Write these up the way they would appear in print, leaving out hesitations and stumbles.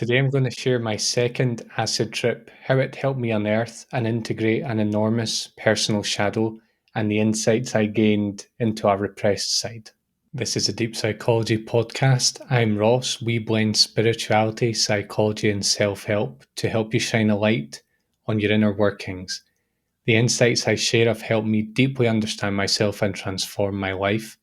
Today I'm going to share my second acid trip, how it helped me unearth and integrate an enormous personal shadow, and the insights I gained into our repressed side. This is a deep psychology podcast. I'm Ross. We blend spirituality, psychology, and self help to help you shine a light on your inner workings. The insights I share have helped me deeply understand myself and transform my life.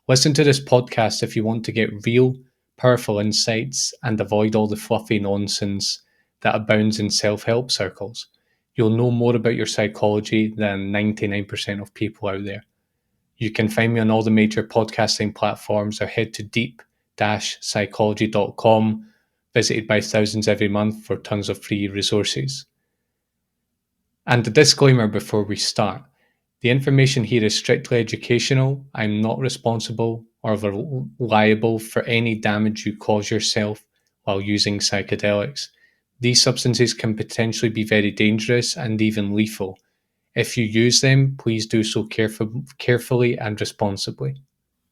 Listen to this podcast if you want to get real, powerful insights and avoid all the fluffy nonsense that abounds in self help circles. You'll know more about your psychology than 99% of people out there. You can find me on all the major podcasting platforms or head to deep-psychology.com, visited by thousands every month for tons of free resources. And a disclaimer before we start. The information here is strictly educational. I'm not responsible or liable for any damage you cause yourself while using psychedelics. These substances can potentially be very dangerous and even lethal. If you use them, please do so carefully and responsibly.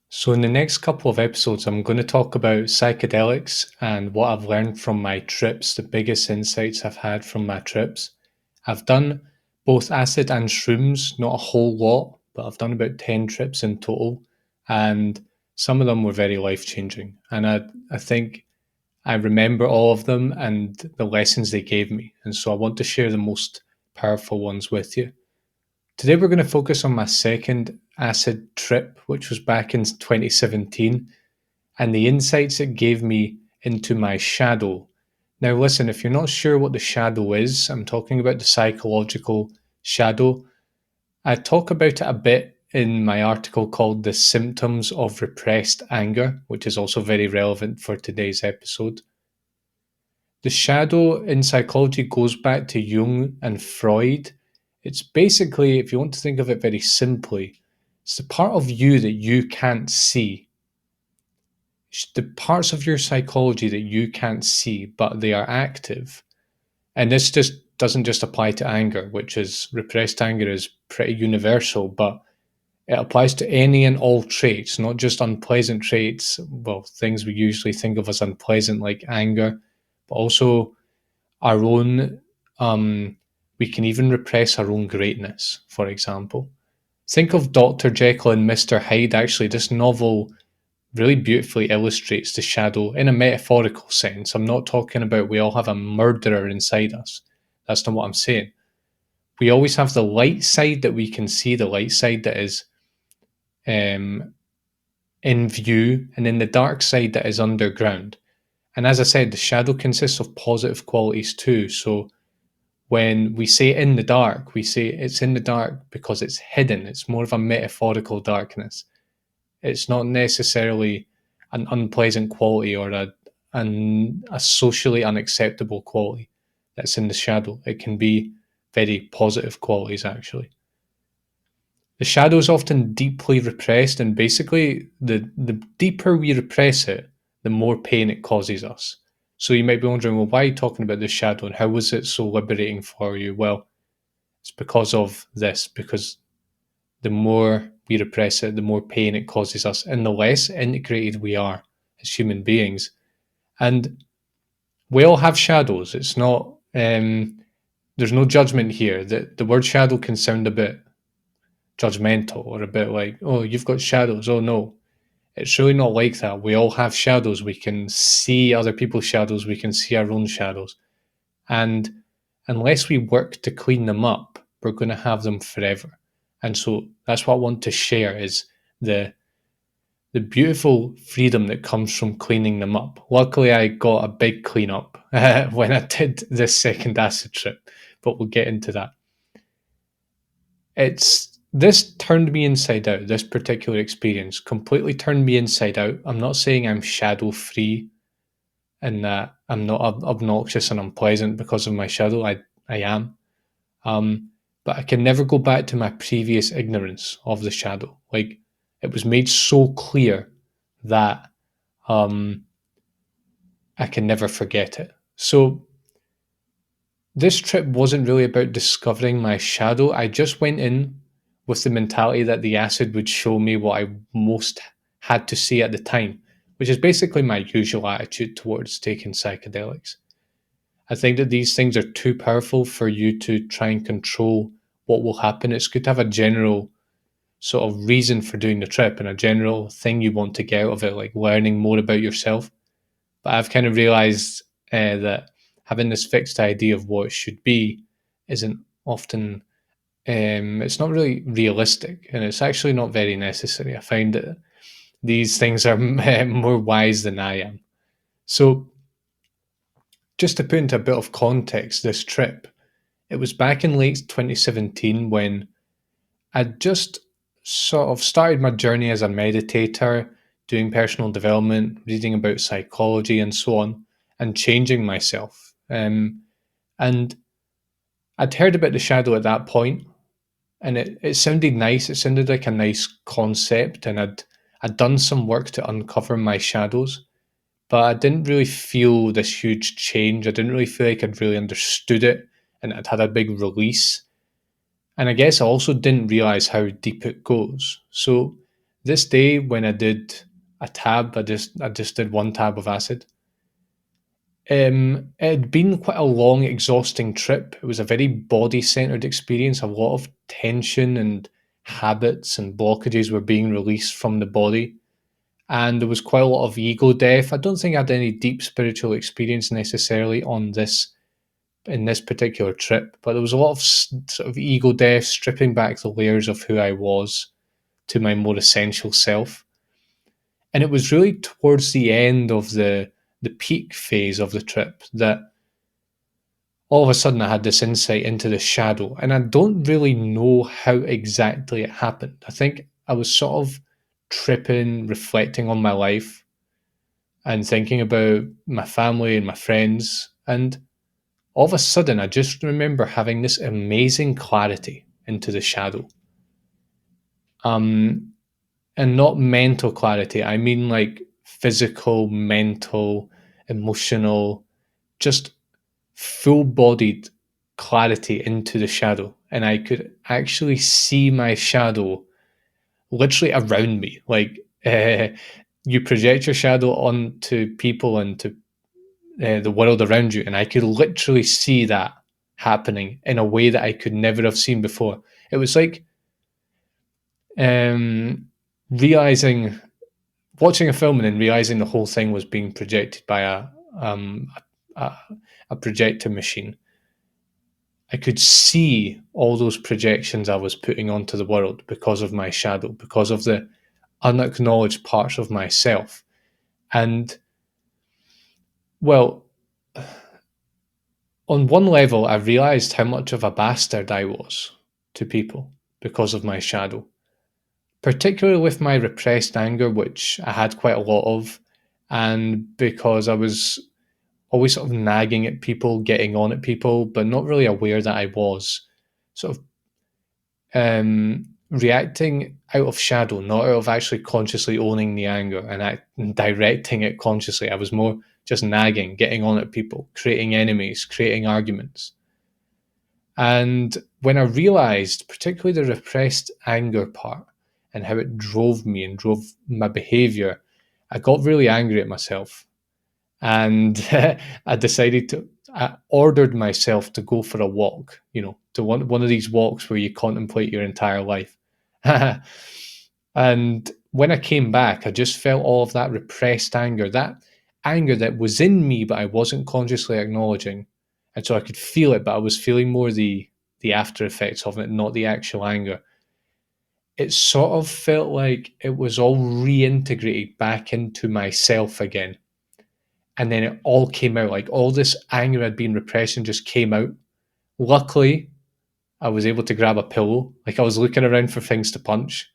So, in the next couple of episodes, I'm going to talk about psychedelics and what I've learned from my trips, the biggest insights I've had from my trips. I've done both acid and shrooms, not a whole lot, but I've done about 10 trips in total, and some of them were very life changing. And I think I remember all of them and the lessons they gave me. And so I want to share the most powerful ones with you. Today, we're going to focus on my second acid trip, which was back in 2017, and the insights it gave me into my shadow. Now, listen, if you're not sure what the shadow is, I'm talking about the psychological shadow. I talk about it a bit in my article called The Symptoms of Repressed Anger, which is also very relevant for today's episode. The shadow in psychology goes back to Jung and Freud. It's basically, if you want to think of it very simply, it's the part of you that you can't see. It's the parts of your psychology that you can't see, but they are active. And this just doesn't just apply to anger, which is repressed anger is pretty universal, but it applies to any and all traits, not just unpleasant traits, well, things we usually think of as unpleasant like anger, but also our own, we can even repress our own greatness, for example. Think of Dr. Jekyll and Mr. Hyde. Actually, this novel really beautifully illustrates the shadow in a metaphorical sense. I'm not talking about we all have a murderer inside us. That's not what I'm saying. We always have the light side that we can see, the light side that is in view, and then the dark side that is underground. And as I said, the shadow consists of positive qualities too. So when we say in the dark, we say it's in the dark because it's hidden. It's more of a metaphorical darkness. It's not necessarily an unpleasant quality or a socially unacceptable quality that's in the shadow. It can be very positive qualities, actually. The shadow is often deeply repressed, and basically, the deeper we repress it, the more pain it causes us. So you might be wondering, well, why are you talking about the shadow and how was it so liberating for you? Well, it's because of this, because the more we repress it, the more pain it causes us, and the less integrated we are as human beings. And we all have shadows. It's not, there's no judgment here. The word shadow can sound a bit judgmental or a bit like, oh, you've got shadows. Oh, no. It's really not like that. We all have shadows. We can see other people's shadows. We can see our own shadows. And unless we work to clean them up, we're going to have them forever. And so that's what I want to share is the beautiful freedom that comes from cleaning them up. Luckily, I got a big cleanup when I did this second acid trip, but we'll get into that. This turned me inside out. This particular experience completely turned me inside out. I'm not saying I'm shadow free and that I'm not obnoxious and unpleasant because of my shadow. I am. But I can never go back to my previous ignorance of the shadow. Like, it was made so clear that I can never forget it. So this trip wasn't really about discovering my shadow. I just went in with the mentality that the acid would show me what I most had to see at the time, which is basically my usual attitude towards taking psychedelics. I think that these things are too powerful for you to try and control what will happen. It's good to have a general sort of reason for doing the trip and a general thing you want to get out of it, like learning more about yourself. But I've kind of realized that having this fixed idea of what it should be isn't often, it's not really realistic, and it's actually not very necessary. I find that these things are more wise than I am. So, just to put into a bit of context, this trip, it was back in late 2017 when I'd just sort of started my journey as a meditator, doing personal development, reading about psychology and so on, and changing myself. And I'd heard about the shadow at that point, and it sounded nice. It sounded like a nice concept, and I'd done some work to uncover my shadows, but I didn't really feel this huge change. I didn't really feel like I'd really understood it, and I'd had a big release. And I guess I also didn't realize how deep it goes. So this day when I did a tab, I just did one tab of acid. It had been quite a long, exhausting trip. It was a very body centered experience. A lot of tension and habits and blockages were being released from the body. And there was quite a lot of ego death. I don't think I had any deep spiritual experience necessarily on this in this particular trip, but there was a lot of sort of ego death, stripping back the layers of who I was to my more essential self. And it was really towards the end of the peak phase of the trip that all of a sudden I had this insight into the shadow. And I don't really know how exactly it happened. I think I was sort of tripping, reflecting on my life and thinking about my family and my friends. And all of a sudden, I just remember having this amazing clarity into the shadow. Um, and not mental clarity. I mean like physical, mental, emotional, just full bodied clarity into the shadow. And I could actually see my shadow literally around me. Like you project your shadow onto people and to the world around you, and I could literally see that happening in a way that I could never have seen before. It was like um, realizing, watching a film and then realizing the whole thing was being projected by a, a projector machine. I could see all those projections I was putting onto the world because of my shadow, because of the unacknowledged parts of myself. And well, on one level, I realized how much of a bastard I was to people because of my shadow, particularly with my repressed anger, which I had quite a lot of, and because I was always sort of nagging at people, getting on at people, but not really aware that I was sort of reacting out of shadow, not out of actually consciously owning the anger and directing it consciously. I was more just nagging, getting on at people, creating enemies, creating arguments. And when I realized, particularly the repressed anger part and how it drove me and drove my behavior, I got really angry at myself. And I decided to, I ordered myself to go for a walk, to one of these walks where you contemplate your entire life. And when I came back, I just felt all of that repressed anger, that anger that was in me, but I wasn't consciously acknowledging. And so I could feel it, but I was feeling more the after effects of it, not the actual anger. It sort of felt like it was all reintegrated back into myself again. And then it all came out, like all this anger I'd been repressing just came out. Luckily, I was able to grab a pillow. Like I was looking around for things to punch.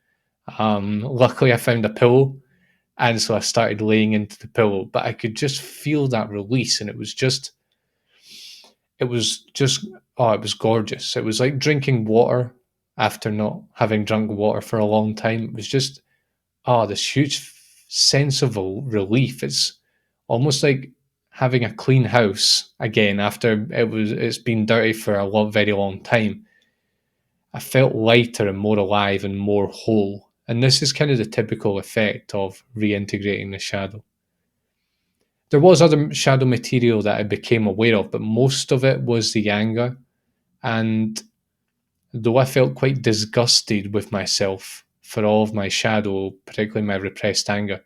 Luckily, I found a pillow, and so I started laying into the pillow. But I could just feel that release, and it was just, oh, it was gorgeous. It was like drinking water after not having drunk water for a long time. It was just, oh, this huge sense of relief. It's almost like having a clean house again after it's been dirty for a very long time. I felt lighter and more alive and more whole. And this is kind of the typical effect of reintegrating the shadow. There was other shadow material that I became aware of, but most of it was the anger. And though I felt quite disgusted with myself for all of my shadow, particularly my repressed anger,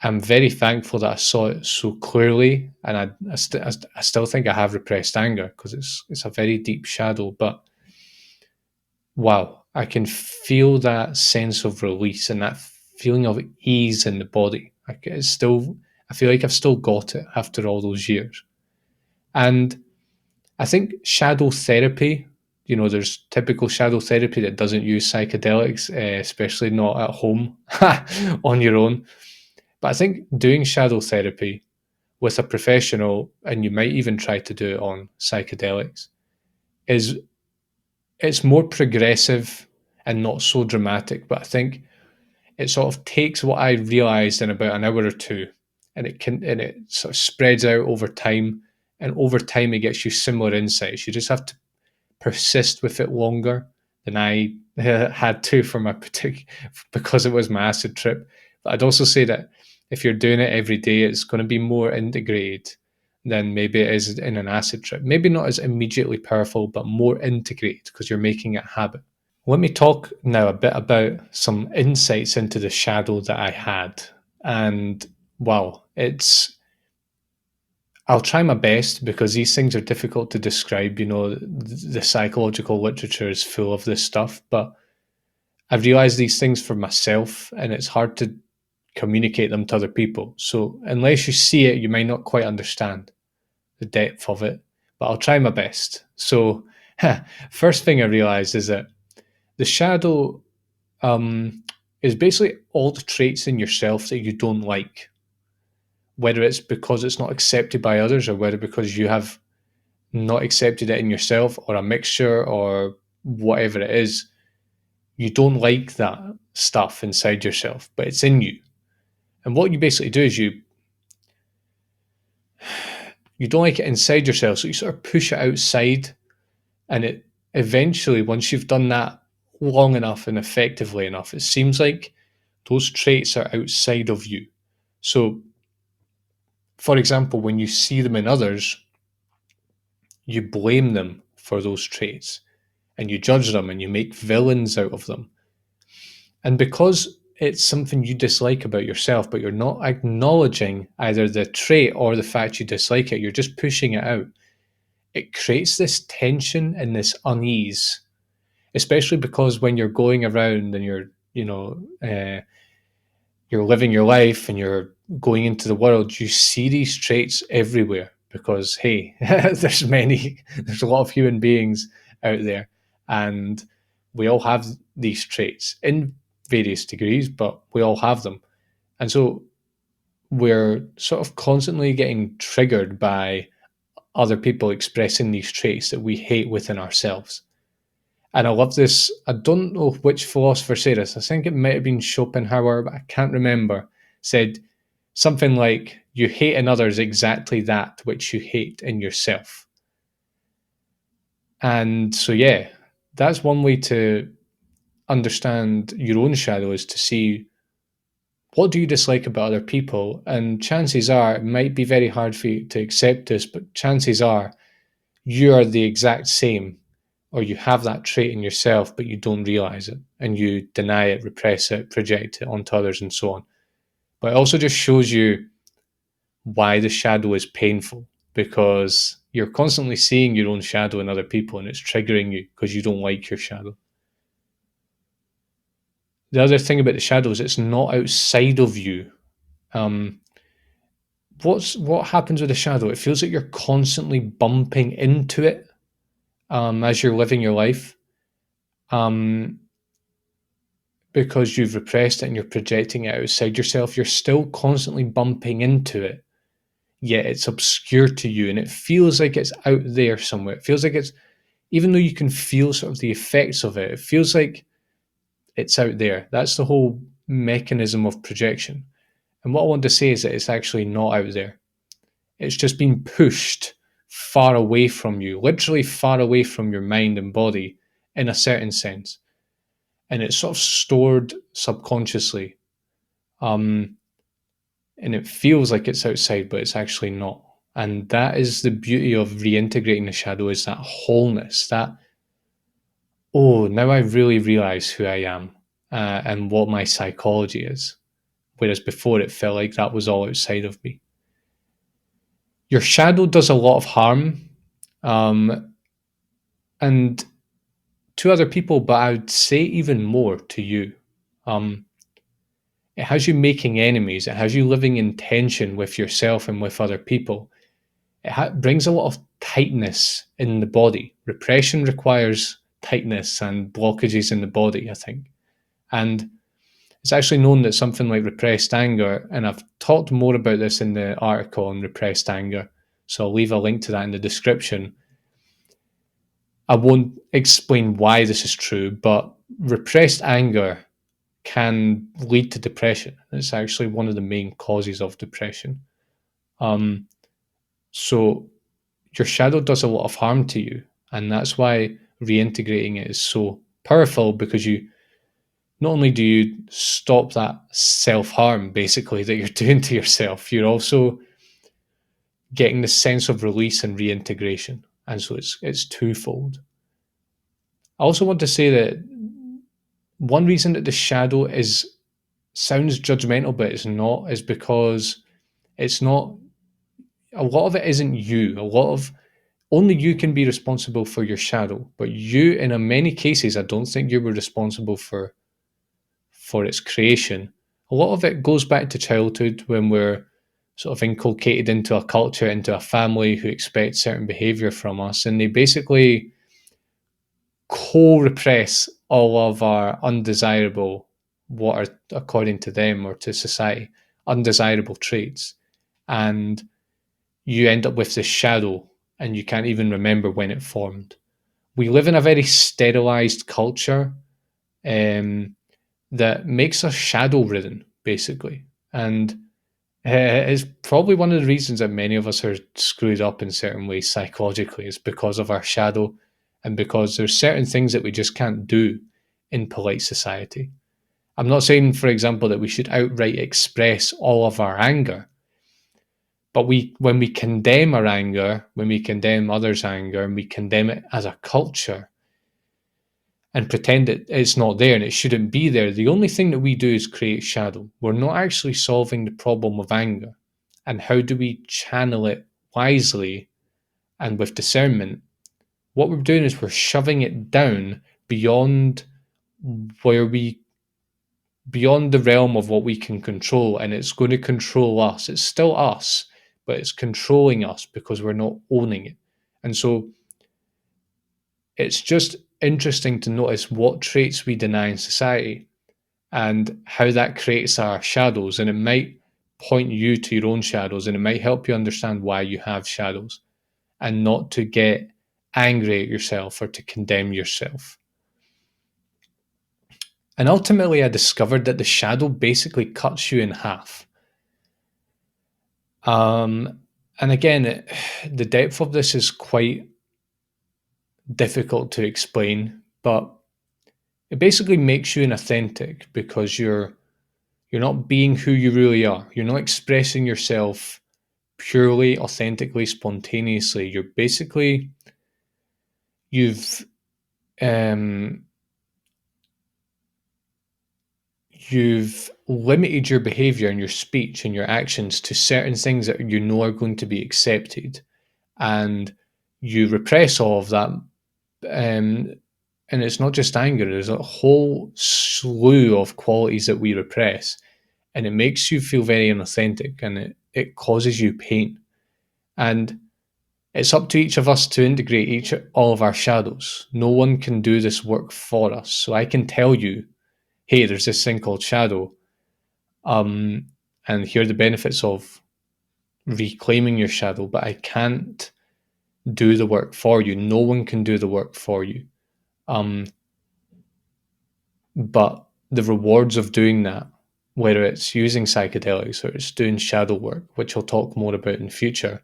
I'm very thankful that I saw it so clearly. And I still think I have repressed anger because it's a very deep shadow. But wow, I can feel that sense of release and that feeling of ease in the body. Like it's still, I feel like I've still got it after all those years. And I think shadow therapy, there's typical shadow therapy that doesn't use psychedelics, especially not at home on your own. But I think doing shadow therapy with a professional, and you might even try to do it on psychedelics, is it's more progressive and not so dramatic. But I think it sort of takes what I realized in about an hour or two, and it sort of spreads out over time. And over time, it gets you similar insights. You just have to persist with it longer than I had to for my particular because it was my acid trip. But I'd also say that if you're doing it every day, it's going to be more integrated than maybe it is in an acid trip. Maybe not as immediately powerful, but more integrated because you're making it habit. Let me talk now a bit about some insights into the shadow that I had. And wow, I'll try my best because these things are difficult to describe. The psychological literature is full of this stuff, but I've realized these things for myself and it's hard to communicate them to other people. So, unless you see it, you might not quite understand the depth of it, but I'll try my best. So, first thing I realized is that the shadow um, is basically all the traits in yourself that you don't like, whether it's because it's not accepted by others or whether because you have not accepted it in yourself or a mixture or whatever it is. You don't like that stuff inside yourself, but it's in you. And what you basically do is you don't like it inside yourself, so you sort of push it outside, and it eventually, once you've done that long enough and effectively enough, it seems like those traits are outside of you. So, for example, when you see them in others, you blame them for those traits and you judge them and you make villains out of them. And because it's something you dislike about yourself, but you're not acknowledging either the trait or the fact you dislike it, you're just pushing it out. It creates this tension and this unease, especially because when you're going around and you're living your life and you're going into the world, you see these traits everywhere because, hey, there's a lot of human beings out there, and we all have these traits in various degrees, but we all have them. And so we're sort of constantly getting triggered by other people expressing these traits that we hate within ourselves. And I love this. I don't know which philosopher said this. I think it might have been Schopenhauer, but I can't remember. Said something like, "You hate in others exactly that which you hate in yourself." And so, yeah, that's one way to understand your own shadow, is to see what do you dislike about other people. And chances are, it might be very hard for you to accept this, but chances are you are the exact same, or you have that trait in yourself, but you don't realize it and you deny it, repress it, project it onto others, and so on. But it also just shows you why the shadow is painful, because you're constantly seeing your own shadow in other people and it's triggering you because you don't like your shadow. The other thing about the shadow is it's not outside of you. Um, what happens with the shadow? It feels like you're constantly bumping into it as you're living your life. Um, because you've repressed it and you're projecting it outside yourself, you're still constantly bumping into it, yet it's obscure to you and it feels like it's out there somewhere. It feels like it's, even though you can feel sort of the effects of it, it feels like it's out there. That's the whole mechanism of projection. And what I want to say is that it's actually not out there. It's just been pushed far away from you, literally far away from your mind and body in a certain sense. And it's sort of stored subconsciously. Um, and it feels like it's outside, but it's actually not. And that is the beauty of reintegrating the shadow, is that wholeness, that, oh, now I really realize who I am, and what my psychology is. Whereas before it felt like that was all outside of me. Your shadow does a lot of harm, um, and to other people, but I would say even more to you. Um, it has you making enemies. It has you living in tension with yourself and with other people. Brings a lot of tightness in the body. Repression requires tightness and blockages in the body, I think. And it's actually known that something like repressed anger, and I've talked more about this in the article on repressed anger, so I'll leave a link to that in the description. I won't explain why this is true, but repressed anger can lead to depression. It's actually one of the main causes of depression. Um, so your shadow does a lot of harm to you, and that's why reintegrating it is so powerful, because you not only do you stop that self-harm basically that you're doing to yourself, you're also getting the sense of release and reintegration. And so it's twofold. I also want to say that one reason that the shadow is sounds judgmental but it's not, is because it's not, a lot of it isn't you. A lot of, only you can be responsible for your shadow, but you, in many cases, I don't think you were responsible for its creation. A lot of it goes back to childhood, when we're sort of inculcated into a culture, into a family who expect certain behavior from us, and they basically co-repress all of our undesirable, what are, according to them or to society, undesirable traits. And you end up with this shadow, and you can't even remember when it formed. We live in a very sterilized culture, um, that makes us shadow ridden, basically. And it's probably one of the reasons that many of us are screwed up in certain ways psychologically, is because of our shadow, and because there's certain things that we just can't do in polite society. I'm not saying, for example, that we should outright express all of our anger, but when we condemn our anger, when we condemn others' anger, and we condemn it as a culture, and pretend that it's not there and it shouldn't be there, the only thing that we do is create shadow. We're not actually solving the problem of anger. And how do we channel it wisely and with discernment? What we're doing is we're shoving it down beyond where we beyond the realm of what we can control, and it's going to control us. It's still us, but it's controlling us because we're not owning it. And so it's just interesting to notice what traits we deny in society and how that creates our shadows. And it might point you to your own shadows, and it might help you understand why you have shadows, and not to get angry at yourself or to condemn yourself. And ultimately, I discovered that the shadow basically cuts you in half. Um, and again, the depth of this is quite difficult to explain, but it basically makes you inauthentic, because you're not being who you really are. You're not expressing yourself purely, authentically, spontaneously. You're basically, you've um, you've limited your behavior and your speech and your actions to certain things that you know are going to be accepted, and you repress all of that. Um, and it's not just anger. There's a whole slew of qualities that we repress, and it makes you feel very inauthentic, and it causes you pain. And it's up to each of us to integrate all of our shadows. No one can do this work for us. So I can tell you, hey, there's this thing called shadow, um, and here are the benefits of reclaiming your shadow, but I can't do the work for you. No one can do the work for you. Um, but the rewards of doing that, whether it's using psychedelics or it's doing shadow work, which I'll talk more about in future,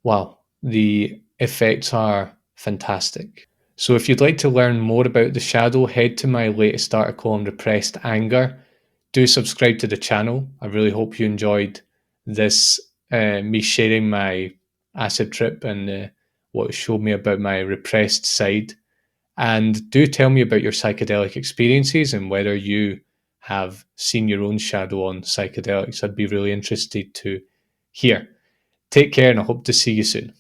wow, the effects are fantastic. So if you'd like to learn more about the shadow, head to my latest article on repressed anger Do subscribe to the channel. I really hope you enjoyed this, me sharing my acid trip and what it showed me about my repressed side. And do tell me about your psychedelic experiences and whether you have seen your own shadow on psychedelics. I'd be really interested to hear. Take care, and I hope to see you soon.